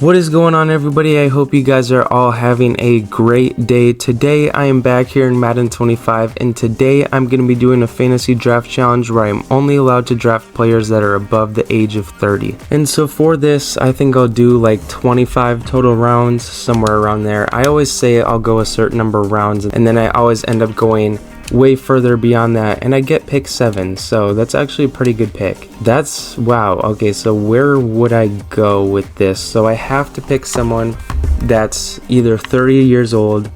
What is going on, everybody? I hope you guys are all having a great day. Today I am back here in Madden 25, and today I'm going to be doing a fantasy draft challenge where I'm only allowed to draft players that are above the age of 30. And so for this, I think I'll do like 25 total rounds, somewhere around there. I always say I'll go a certain number of rounds, and then I always end up going way further beyond that, and I get pick 7, so that's actually a pretty good pick. Wow. Okay, so where would I go with this? So I have to pick someone that's either 30 years old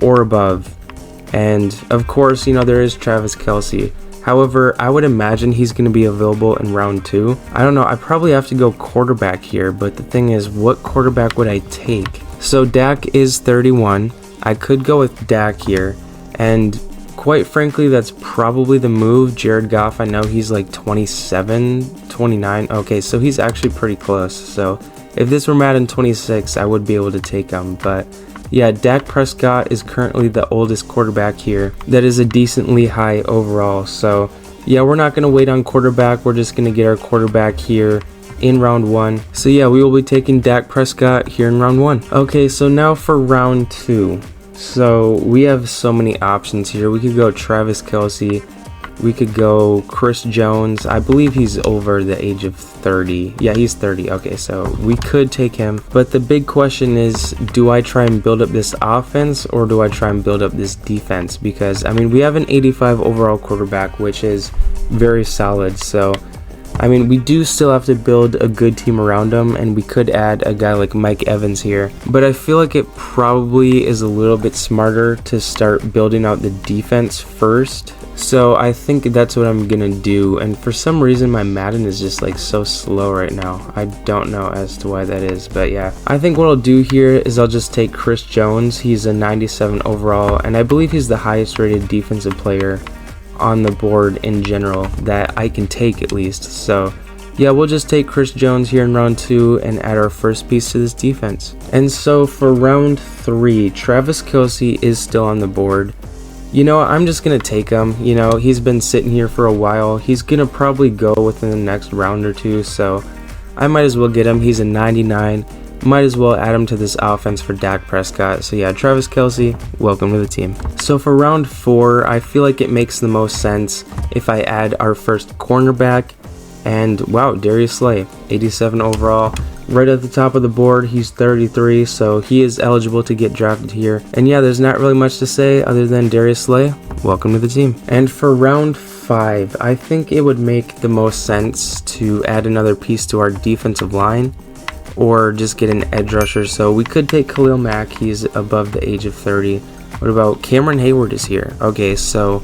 or above, and of course, you know, there is Travis Kelce. However, I would imagine he's going to be available in round 2. I don't know, I probably have to go quarterback here, but the thing is, what quarterback would I take? So Dak is 31. I could go with Dak here, and quite frankly, that's probably the move. Jared Goff, I know he's like 27, 29. Okay, so he's actually pretty close. So if this were Madden 26, I would be able to take him. But yeah, Dak Prescott is currently the oldest quarterback here. That is a decently high overall. So yeah, we're not going to wait on quarterback. We're just going to get our quarterback here in round 1. So yeah, we will be taking Dak Prescott here in round 1. Okay, so now for round 2. So we have so many options here. We could go Travis Kelce. We could go Chris Jones. I believe he's over the age of 30. Yeah, he's 30. Okay, so we could take him. But the big question is, do I try and build up this offense or do I try and build up this defense? Because, I mean, we have an 85 overall quarterback, which is very solid. So I mean, we do still have to build a good team around him, and we could add a guy like Mike Evans here. But I feel like it probably is a little bit smarter to start building out the defense first. So I think that's what I'm gonna do. And for some reason, my Madden is just like so slow right now. I don't know as to why that is, but yeah. I think what I'll do here is I'll just take Chris Jones. He's a 97 overall, and I believe he's the highest rated defensive player on the board in general that I can take, at least. So yeah, we'll just take Chris Jones here in round 2 and add our first piece to this defense. And so for round 3, Travis Kelce is still on the board. You know, I'm just gonna take him. You know, he's been sitting here for a while. He's gonna probably go within the next round or 2, so I might as well get him. He's a 99. Might as well add him to this offense for Dak Prescott. So yeah, Travis Kelce, welcome to the team. So for round 4, I feel like it makes the most sense if I add our first cornerback. And wow, Darius Slay, 87 overall. Right at the top of the board, he's 33, so he is eligible to get drafted here. And yeah, there's not really much to say other than Darius Slay, welcome to the team. And for round 5, I think it would make the most sense to add another piece to our defensive line, or just get an edge rusher. So we could take Khalil Mack. He's above the age of 30. What about Cameron Hayward is here? Okay, so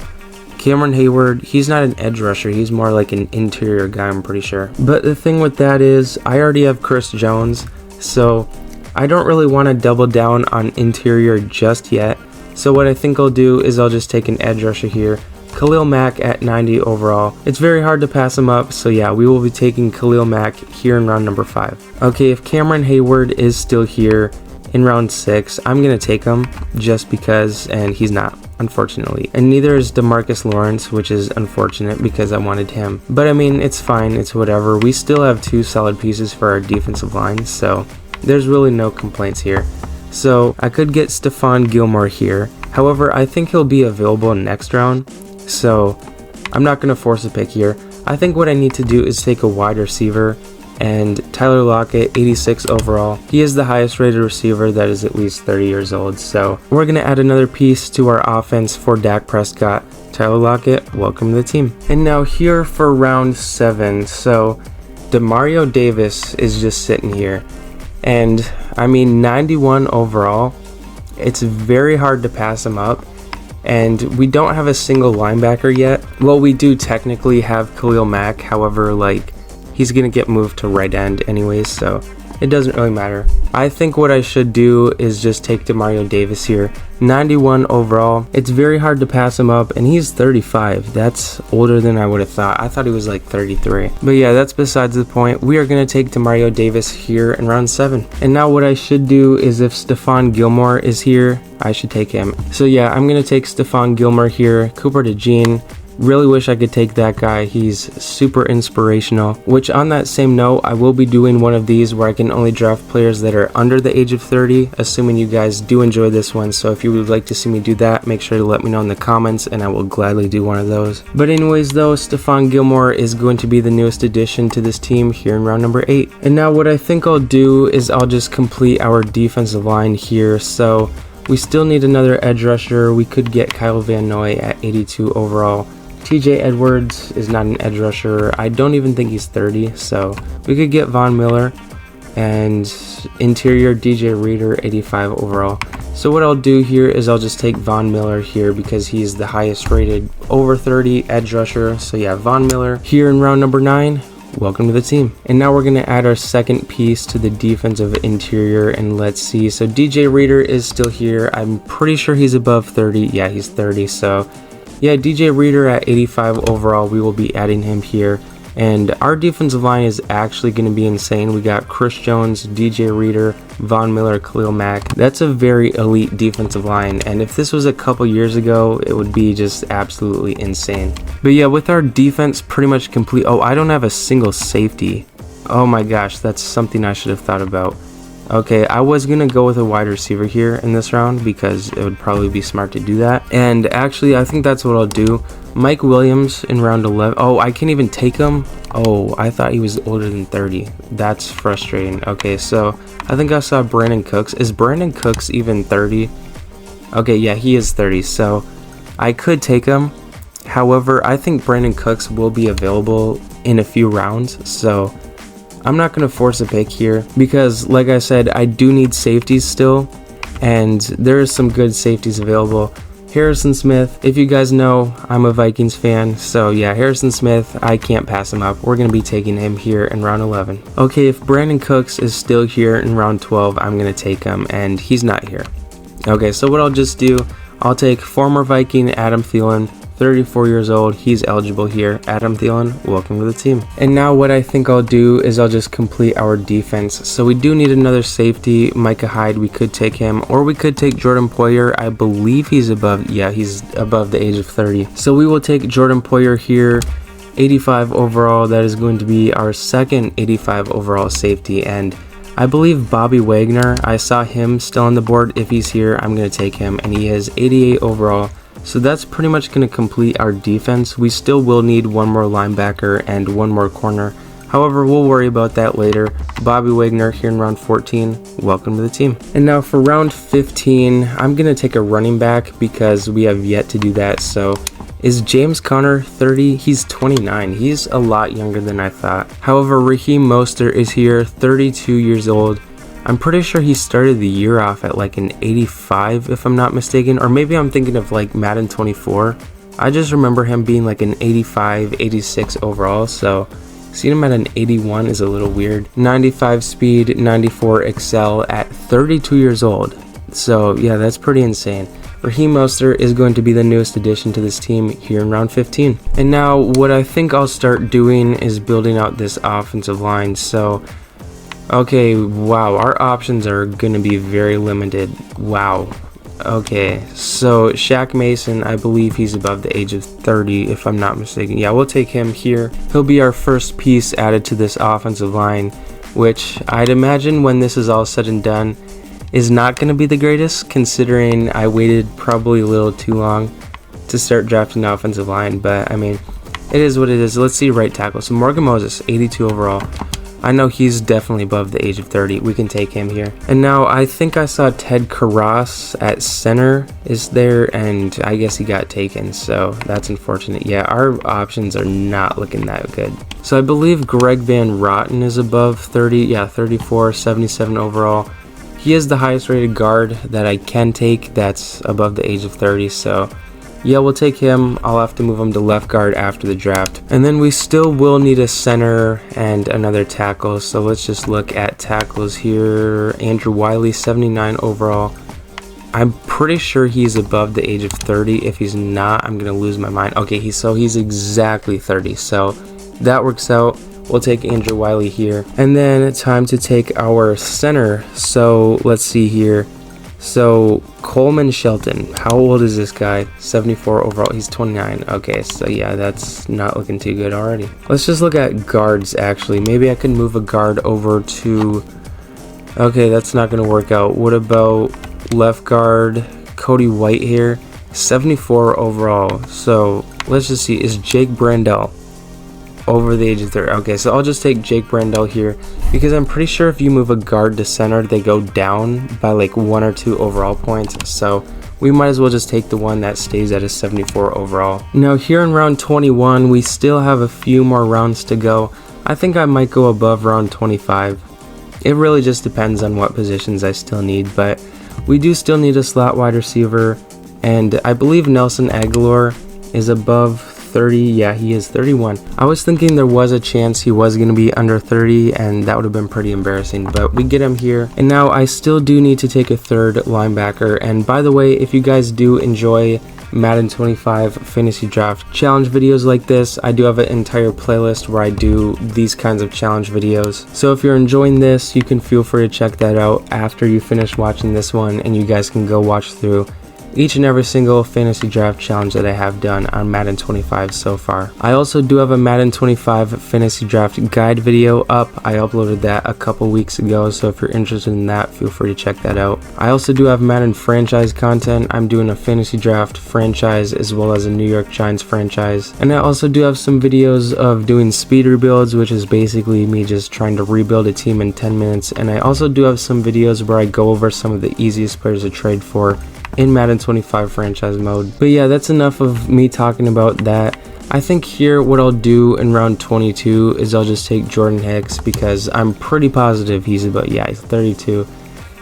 Cameron Hayward, he's not an edge rusher. He's more like an interior guy, I'm pretty sure. But the thing with that is, I already have Chris Jones, so I don't really want to double down on interior just yet. So what I think I'll do is I'll just take an edge rusher here. Khalil Mack at 90 overall. It's very hard to pass him up, so yeah, we will be taking Khalil Mack here in round number 5. Okay, if Cameron Hayward is still here in round 6, I'm gonna take him just because, and he's not, unfortunately. And neither is DeMarcus Lawrence, which is unfortunate because I wanted him. But I mean, it's fine, it's whatever. We still have 2 solid pieces for our defensive line, so there's really no complaints here. So I could get Stephon Gilmore here. However, I think he'll be available next round, so I'm not going to force a pick here. I think what I need to do is take a wide receiver, and Tyler Lockett, 86 overall. He is the highest rated receiver that is at least 30 years old. So we're going to add another piece to our offense for Dak Prescott. Tyler Lockett, welcome to the team. And now here for round 7. So Demario Davis is just sitting here. And I mean, 91 overall. It's very hard to pass him up. And we don't have a single linebacker yet. Well, we do technically have Khalil Mack. However, like, he's going to get moved to right end anyways, so it doesn't really matter. I think what I should do is just take Demario Davis here. 91 overall. It's very hard to pass him up, and he's 35. That's older than I would have thought. I thought he was like 33. But yeah, that's besides the point. We are going to take Demario Davis here in round 7. And now what I should do is, if Stephon Gilmore is here, I should take him. So yeah, I'm going to take Stephon Gilmore here. Cooper DeJean, Really wish I could take that guy. He's super inspirational. Which, on that same note, I will be doing one of these where I can only draft players that are under the age of 30, assuming you guys do enjoy this one. So if you would like to see me do that, make sure to let me know in the comments and I will gladly do one of those. But anyways though, Stephon Gilmore is going to be the newest addition to this team here in round number 8. And now what I think I'll do is I'll just complete our defensive line here. So we still need another edge rusher. We could get Kyle Van Noy at 82 overall. TJ Edwards is not an edge rusher. I don't even think he's 30, so we could get Von Miller. And interior DJ Reader, 85 overall. So what I'll do here is I'll just take Von Miller here because he's the highest rated over 30 edge rusher. So yeah, Von Miller here in round number 9. Welcome to the team. And now we're going to add our second piece to the defensive interior, and let's see. So DJ Reader is still here. I'm pretty sure he's above 30. Yeah, he's 30. So yeah, DJ Reader at 85 overall. We will be adding him here. And our defensive line is actually going to be insane. We got Chris Jones, DJ Reader, Von Miller, Khalil Mack. That's a very elite defensive line. And if this was a couple years ago, it would be just absolutely insane. But yeah, with our defense pretty much complete. Oh, I don't have a single safety. Oh my gosh, that's something I should have thought about. Okay, I was going to go with a wide receiver here in this round because it would probably be smart to do that. And actually, I think that's what I'll do. Mike Williams in round 11. Oh, I can't even take him. Oh, I thought he was older than 30. That's frustrating. Okay, so I think I saw Brandon Cooks. Is Brandon Cooks even 30? Okay, yeah, he is 30. So I could take him. However, I think Brandon Cooks will be available in a few rounds. So I'm not going to force a pick here because, like I said, I do need safeties still, and there is some good safeties available. Harrison Smith, if you guys know, I'm a Vikings fan, so yeah, Harrison Smith, I can't pass him up. We're going to be taking him here in round 11. Okay, if Brandon Cooks is still here in round 12, I'm going to take him, and he's not here. Okay, so what I'll just do, I'll take former Viking Adam Thielen, 34 years old, he's eligible here. Adam Thielen, welcome to the team. And now what I think I'll do is I'll just complete our defense. So we do need another safety. Micah Hyde, we could take him, or we could take Jordan Poyer. I believe he's above, yeah, he's above the age of 30. So we will take Jordan Poyer here, 85 overall. That is going to be our second 85 overall safety. And I believe Bobby Wagner, I saw him still on the board. If he's here, I'm going to take him, and he is 88 overall. So that's pretty much going to complete our defense. We still will need one more linebacker and one more corner. However, we'll worry about that later. Bobby Wagner here in round 14. Welcome to the team. And now for round 15, I'm going to take a running back because we have yet to do that. So is James Conner 30? He's 29. He's a lot younger than I thought. However, Raheem Mostert is here, 32 years old. I'm pretty sure he started the year off at like an 85 if I'm not mistaken, or maybe I'm thinking of like Madden 24. I just remember him being like an 85, 86 overall, so seeing him at an 81 is a little weird. 95 speed, 94 excel at 32 years old. So yeah, that's pretty insane. Raheem Mostert is going to be the newest addition to this team here in round 15. And now what I think I'll start doing is building out this offensive line. So okay, wow, our options are going to be very limited. Wow. Okay, so Shaq Mason, I believe he's above the age of 30, if I'm not mistaken. Yeah, we'll take him here. He'll be our first piece added to this offensive line, which I'd imagine when this is all said and done is not going to be the greatest, considering I waited probably a little too long to start drafting the offensive line. But, I mean, it is what it is. Let's see right tackle. So Morgan Moses, 82 overall. I know he's definitely above the age of 30. We can take him here. And now I think I saw Ted Karras at center is there, and I guess he got taken, so that's unfortunate. Yeah, our options are not looking that good. So I believe Greg Van Roten is above 30. Yeah, 34, 77 overall. He is the highest rated guard that I can take that's above the age of 30, so yeah, we'll take him. I'll have to move him to left guard after the draft. And then we still will need a center and another tackle. So let's just look at tackles here. Andrew Wiley, 79 overall. I'm pretty sure he's above the age of 30. If he's not, I'm going to lose my mind. Okay, he's exactly 30. So that works out. We'll take Andrew Wiley here. And then it's time to take our center. So let's see here. So Coleman Shelton, how old is this guy? 74 overall. He's 29. Okay, so yeah, that's not looking too good already. Let's just look at guards actually. Maybe I can move a guard over to... Okay, that's not going to work out. What about left guard? Cody White here, 74 overall. So let's just see, is Jake Brandel over the age of 30? Okay, so I'll just take Jake Brandel here because I'm pretty sure if you move a guard to center, they go down by like 1 or 2 overall points. So we might as well just take the one that stays at a 74 overall. Now here in round 21, we still have a few more rounds to go. I think I might go above round 25. It really just depends on what positions I still need, but we do still need a slot wide receiver, and I believe Nelson Aguilar is above 30. Yeah, he is 31. I was thinking there was a chance he was going to be under 30, and that would have been pretty embarrassing, but we get him here. And now I still do need to take a third linebacker. And by the way, if you guys do enjoy Madden 25 fantasy draft challenge videos like this, I do have an entire playlist where I do these kinds of challenge videos. So if you're enjoying this, you can feel free to check that out after you finish watching this one, and you guys can go watch through each and every single fantasy draft challenge that I have done on Madden 25 so far. I also do have a Madden 25 fantasy draft guide video up. I uploaded that a couple weeks ago, so if you're interested in that, feel free to check that out. I also do have Madden franchise content. I'm doing a fantasy draft franchise as well as a New York Giants franchise. And I also do have some videos of doing speed rebuilds, which is basically me just trying to rebuild a team in 10 minutes. And I also do have some videos where I go over some of the easiest players to trade for in Madden 25 franchise mode. But yeah, that's enough of me talking about that. I think here what I'll do in round 22 is I'll just take Jordan Hicks because I'm pretty positive he's about, yeah, he's 32.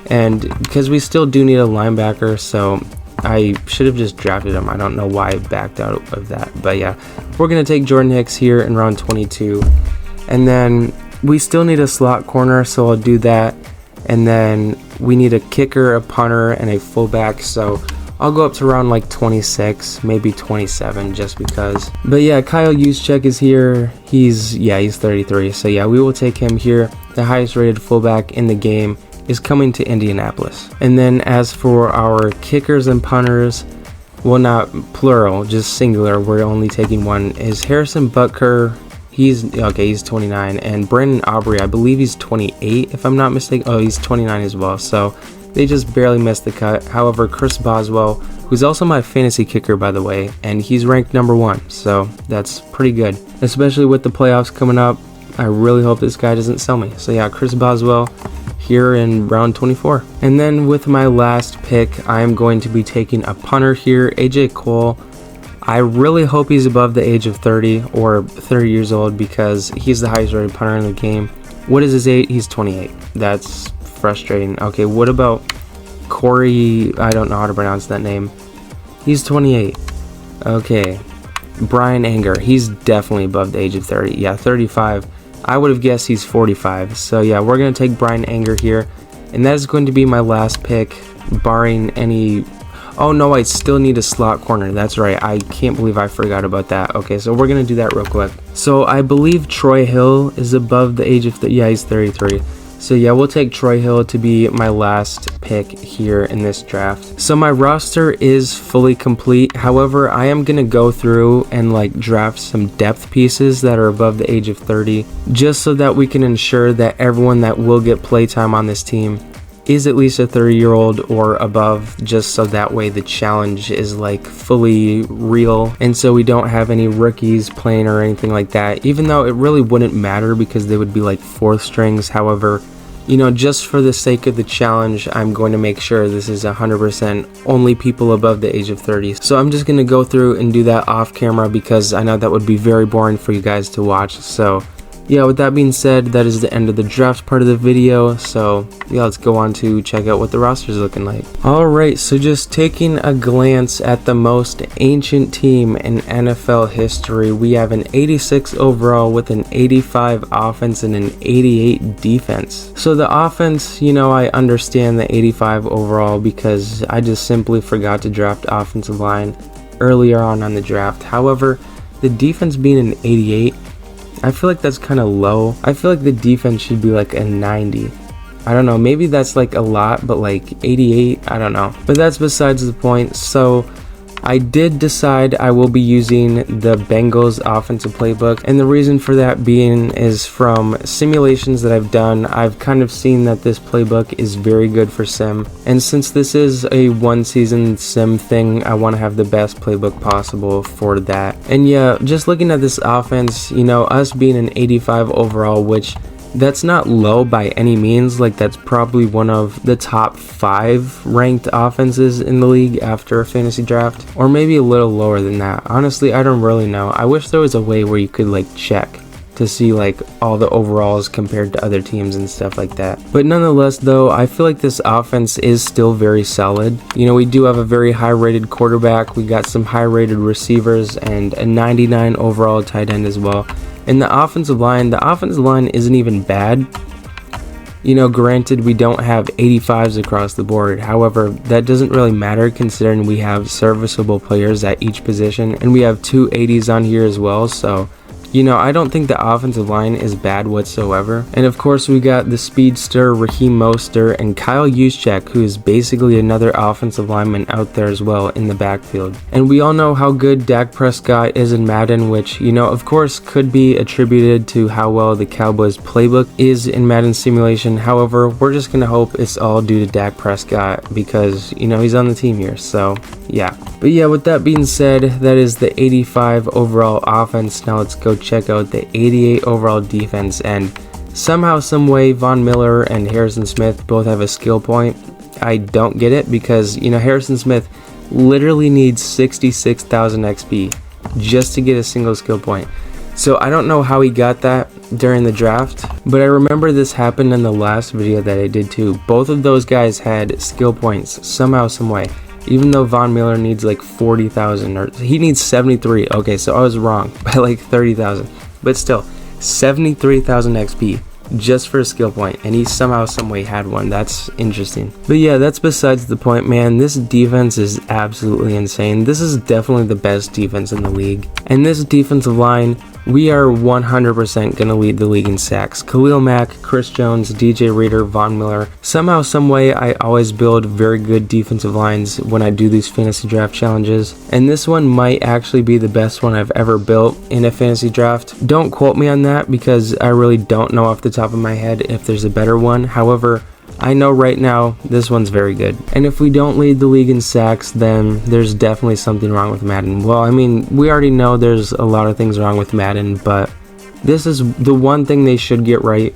And because we still do need a linebacker, so I should have just drafted him. I don't know why I backed out of that. But yeah, we're going to take Jordan Hicks here in round 22. And then we still need a slot corner, so I'll do that. And then we need a kicker, a punter, and a fullback, so I'll go up to around like 26, maybe 27 just because. But yeah, Kyle Juszczyk is here. He's 33, so yeah, we will take him here. The highest rated fullback in the game is coming to Indianapolis. And then as for our kickers and punters, well, not plural, just singular, we're only taking one, is Harrison Butker. He's 29, and Brandon Aubrey, I believe he's 28 if I'm not mistaken. Oh, he's 29 as well, so they just barely missed the cut. However, Chris Boswell, who's also my fantasy kicker by the way, and he's ranked number 1, so that's pretty good, especially with the playoffs coming up. I really hope this guy doesn't sell me. So yeah, Chris Boswell here in round 24. And then with my last pick, I am going to be taking a punter here, AJ Cole. I really hope he's above the age of 30 or 30 years old because he's the highest rated punter in the game. What is his age? He's 28. That's frustrating. Okay, what about Corey? I don't know how to pronounce that name. He's 28. Okay, Brian Anger. He's definitely above the age of 30. Yeah, 35. I would have guessed he's 45. So yeah, we're going to take Brian Anger here. And that is going to be my last pick, barring any... Oh no, I still need a slot corner. That's right. I can't believe I forgot about that. Okay, so we're going to do that real quick. So I believe Troy Hill is above the age of... Yeah, he's 33. So yeah, we'll take Troy Hill to be my last pick here in this draft. So my roster is fully complete. However, I am going to go through and like draft some depth pieces that are above the age of 30. Just so that we can ensure that everyone that will get playtime on this team is at least a 30-year-old or above, just so that way the challenge is like fully real, and so we don't have any rookies playing or anything like that, even though it really wouldn't matter because they would be like 4th strings. However, you know, just for the sake of the challenge, I'm going to make sure this is 100% only people above the age of 30. So I'm just going to go through and do that off camera because I know that would be very boring for you guys to watch. So yeah, with that being said, that is the end of the draft part of the video. So yeah, let's go on to check out what the roster is looking like. Alright, so just taking a glance at the most ancient team in NFL history, we have an 86 overall with an 85 offense and an 88 defense. So the offense, you know, I understand the 85 overall because I just simply forgot to draft offensive line earlier on the draft. However, the defense being an 88, I feel like that's kind of low. I feel like the defense should be like a 90. I don't know, maybe that's like a lot, but like 88, I don't know. But that's besides the point. So I did decide I will be using the Bengals offensive playbook, and the reason for that being is from simulations that I've done. I've kind of seen that this playbook is very good for sim, and since this is a one season sim thing, I want to have the best playbook possible for that. And yeah, just looking at this offense, you know, us being an 85 overall, which that's not low by any means. Like, that's probably one of the top 5 ranked offenses in the league after a fantasy draft, or maybe a little lower than that. Honestly, I don't really know. I wish there was a way where you could like check to see like all the overalls compared to other teams and stuff like that. But nonetheless though, I feel like this offense is still very solid. You know, we do have a very high rated quarterback, we got some high rated receivers, and a 99 overall tight end as well. And the offensive line isn't even bad. You know, granted, we don't have 85s across the board. However, that doesn't really matter considering we have serviceable players at each position, and we have 2 80s on here as well. So, you know, I don't think the offensive line is bad whatsoever. And of course, we got the speedster Raheem Mostert and Kyle Juszczyk, who is basically another offensive lineman out there as well in the backfield. And we all know how good Dak Prescott is in Madden, which, you know, of course could be attributed to how well the Cowboys playbook is in Madden simulation. However, we're just gonna hope it's all due to Dak Prescott because, you know, he's on the team here. So yeah. But yeah, with that being said, that is the 85 overall offense. Now let's go check out the 88 overall defense, and somehow, some way, Von Miller and Harrison Smith both have a skill point. I don't get it because, you know, Harrison Smith literally needs 66,000 XP just to get a single skill point. So I don't know how he got that during the draft, but I remember this happened in the last video that I did too. Both of those guys had skill points somehow, some way. Even though Von Miller needs like 40,000, or he needs 73. Okay, so I was wrong by like 30,000, but still 73,000 XP just for a skill point, and he somehow, some way had one. That's interesting. But yeah, that's besides the point, man. This defense is absolutely insane. This is definitely the best defense in the league, and this defensive line, we are 100% going to lead the league in sacks. Khalil Mack, Chris Jones, DJ Reader, Von Miller. Somehow, some way, I always build very good defensive lines when I do these fantasy draft challenges. And this one might actually be the best one I've ever built in a fantasy draft. Don't quote me on that because I really don't know off the top of my head if there's a better one. However, I know right now this one's very good. And if we don't lead the league in sacks, then there's definitely something wrong with Madden. Well, I mean, we already know there's a lot of things wrong with Madden, but this is the one thing they should get right,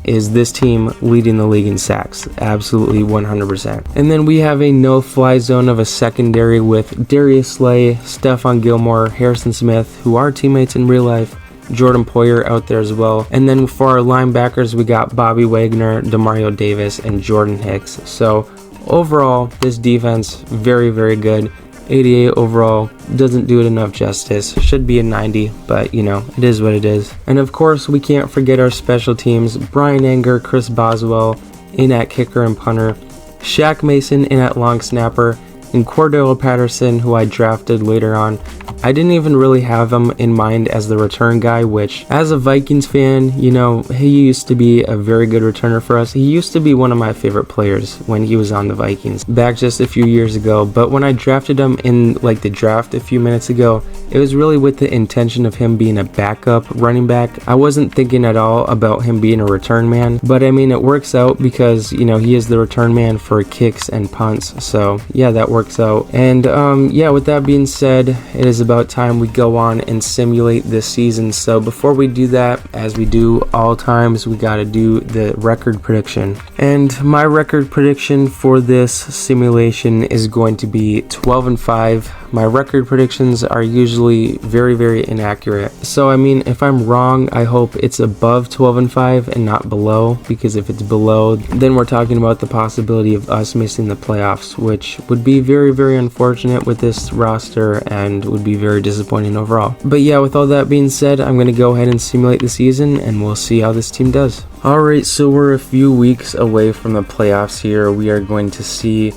is this team leading the league in sacks. Absolutely 100%. And then we have a no-fly zone of a secondary with Darius Slay, Stephon Gilmore, Harrison Smith, who are teammates in real life, Jordan Poyer out there as well. And then for our linebackers, we got Bobby Wagner, Demario Davis, and Jordan Hicks. So overall, this defense, very, very good. 88 overall, doesn't do it enough justice. Should be a 90, but you know, it is what it is. And of course, we can't forget our special teams. Brian Anger, Chris Boswell in at kicker and punter, Shaq Mason in at long snapper, and Cordell Patterson, who I drafted later on. I didn't even really have him in mind as the return guy, which as a Vikings fan, you know, he used to be a very good returner for us. He used to be one of my favorite players when he was on the Vikings back just a few years ago. But when I drafted him in like the draft a few minutes ago, it was really with the intention of him being a backup running back. I wasn't thinking at all about him being a return man, but I mean, it works out because, you know, he is the return man for kicks and punts. So yeah, that works out. And yeah, with that being said, it is about time we go on and simulate this season. So before we do that, as we do all times, we got to do the record prediction. And my record prediction for this simulation is going to be 12-5. My record predictions are usually very, very inaccurate. So I mean, if I'm wrong, I hope it's above 12-5 and not below, because if it's below, then we're talking about the possibility of us missing the playoffs, which would be very, very unfortunate with this roster and would be very disappointing overall. But yeah, with all that being said, I'm going to go ahead and simulate the season and we'll see how this team does. Alright, so we're a few weeks away from the playoffs here. We are going to see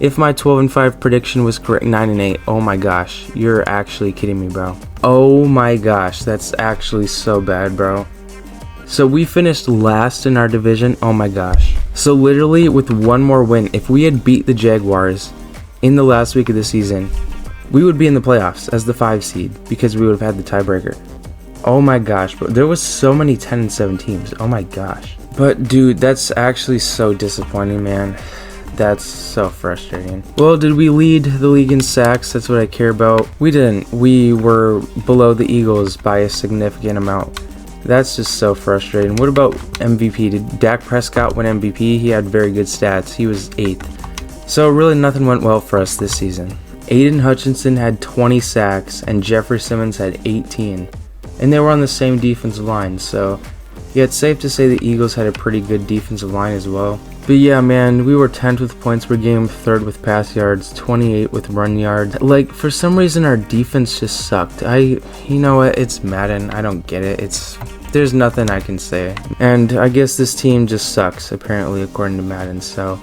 if my 12-5 prediction was correct. 9-8. Oh my gosh, you're actually kidding me, bro. Oh my gosh, that's actually so bad, bro. So we finished last in our division. Oh my gosh. So literally with one more win, if we had beat the Jaguars in the last week of the season, we would be in the playoffs as the 5 seed because we would have had the tiebreaker. Oh my gosh, bro. There was so many 10-7 teams. Oh my gosh. But dude, that's actually so disappointing, man. That's so frustrating. Well, did we lead the league in sacks? That's what I care about. We didn't. We were below the Eagles by a significant amount. That's just so frustrating. What about MVP? Did Dak Prescott win MVP? He had very good stats. He was 8th. So really nothing went well for us this season. Aiden Hutchinson had 20 sacks and Jeffrey Simmons had 18. And they were on the same defensive line, so yeah, it's safe to say the Eagles had a pretty good defensive line as well. But yeah, man, we were 10th with points per game, 3rd with pass yards, 28 with run yards. Like, for some reason, our defense just sucked. You know what? It's Madden. I don't get it. There's nothing I can say. And I guess this team just sucks, apparently, according to Madden. So,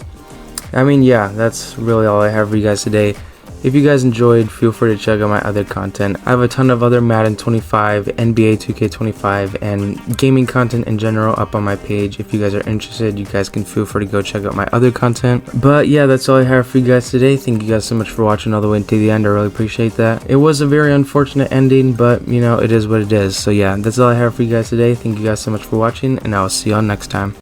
I mean, yeah, that's really all I have for you guys today. If you guys enjoyed, feel free to check out my other content. I have a ton of other Madden 25, NBA 2K25, and gaming content in general up on my page. If you guys are interested, you guys can feel free to go check out my other content. But yeah, that's all I have for you guys today. Thank you guys so much for watching all the way to the end. I really appreciate that. It was a very unfortunate ending, but you know, it is what it is. So yeah, that's all I have for you guys today. Thank you guys so much for watching, and I will see y'all next time.